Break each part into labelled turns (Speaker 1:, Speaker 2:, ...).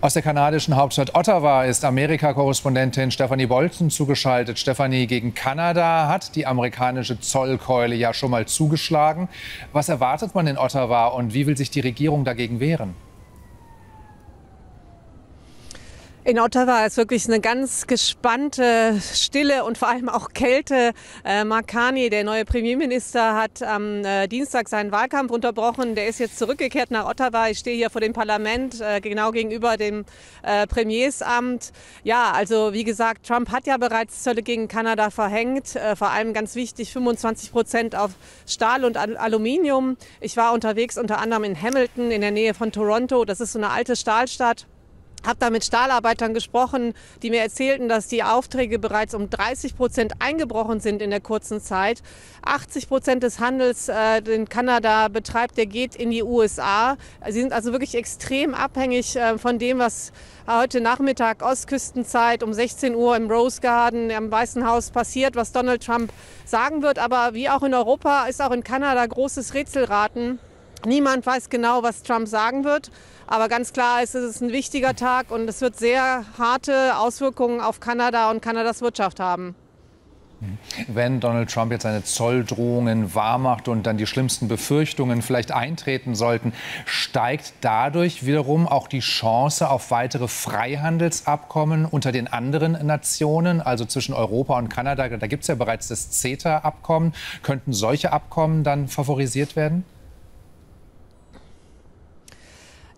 Speaker 1: Aus der kanadischen Hauptstadt Ottawa ist Amerika-Korrespondentin Stephanie Bolton zugeschaltet. Stephanie, gegen Kanada hat die amerikanische Zollkeule ja schon mal zugeschlagen. Was erwartet man in Ottawa und wie will sich die Regierung dagegen wehren?
Speaker 2: In Ottawa ist wirklich eine ganz gespannte Stille und vor allem auch Kälte. Mark Carney, der neue Premierminister, hat am Dienstag seinen Wahlkampf unterbrochen. Der ist jetzt zurückgekehrt nach Ottawa. Ich stehe hier vor dem Parlament, genau gegenüber dem Premiersamt. Ja, also wie gesagt, Trump hat ja bereits Zölle gegen Kanada verhängt. Vor allem ganz wichtig, 25% auf Stahl und Aluminium. Ich war unterwegs unter anderem in Hamilton in der Nähe von Toronto. Das ist so eine alte Stahlstadt. Habe da mit Stahlarbeitern gesprochen, die mir erzählten, dass die Aufträge bereits um 30% eingebrochen sind in der kurzen Zeit. 80% des Handels, den Kanada betreibt, der geht in die USA. Sie sind also wirklich extrem abhängig von dem, was heute Nachmittag Ostküstenzeit um 16 Uhr im Rose Garden am Weißen Haus passiert, was Donald Trump sagen wird. Aber wie auch in Europa ist auch in Kanada großes Rätselraten. Niemand weiß genau, was Trump sagen wird. Aber ganz klar ist, es ist ein wichtiger Tag und es wird sehr harte Auswirkungen auf Kanada und Kanadas Wirtschaft haben.
Speaker 1: Wenn Donald Trump jetzt seine Zolldrohungen wahrmacht und dann die schlimmsten Befürchtungen vielleicht eintreten sollten, steigt dadurch wiederum auch die Chance auf weitere Freihandelsabkommen unter den anderen Nationen, also zwischen Europa und Kanada? Da gibt es ja bereits das CETA-Abkommen. Könnten solche Abkommen dann favorisiert werden?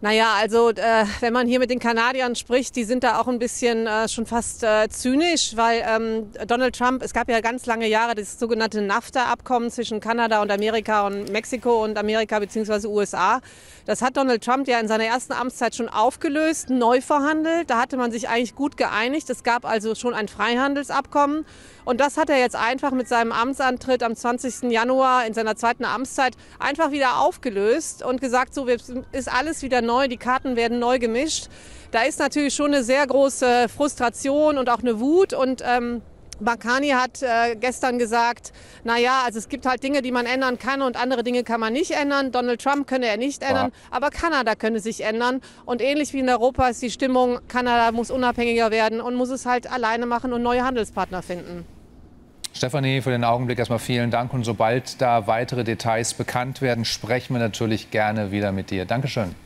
Speaker 2: Naja, also wenn man hier mit den Kanadiern spricht, die sind da auch ein bisschen schon fast zynisch, weil Donald Trump, es gab ja ganz lange Jahre das sogenannte NAFTA-Abkommen zwischen Kanada und Amerika und Mexiko und Amerika bzw. USA. Das hat Donald Trump ja in seiner ersten Amtszeit schon aufgelöst, neu verhandelt. Da hatte man sich eigentlich gut geeinigt. Es gab also schon ein Freihandelsabkommen. Und das hat er jetzt einfach mit seinem Amtsantritt am 20. Januar in seiner zweiten Amtszeit einfach wieder aufgelöst und gesagt, so ist alles wieder neu, die Karten werden neu gemischt. Da ist natürlich schon eine sehr große Frustration und auch eine Wut und Mark Carney hat gestern gesagt, naja, also es gibt halt Dinge, die man ändern kann und andere Dinge kann man nicht ändern. Donald Trump könne er nicht ändern, aber Kanada könne sich ändern. Und ähnlich wie in Europa ist die Stimmung, Kanada muss unabhängiger werden und muss es halt alleine machen und neue Handelspartner finden.
Speaker 1: Stephanie, für den Augenblick erstmal vielen Dank. Und sobald da weitere Details bekannt werden, sprechen wir natürlich gerne wieder mit dir. Dankeschön.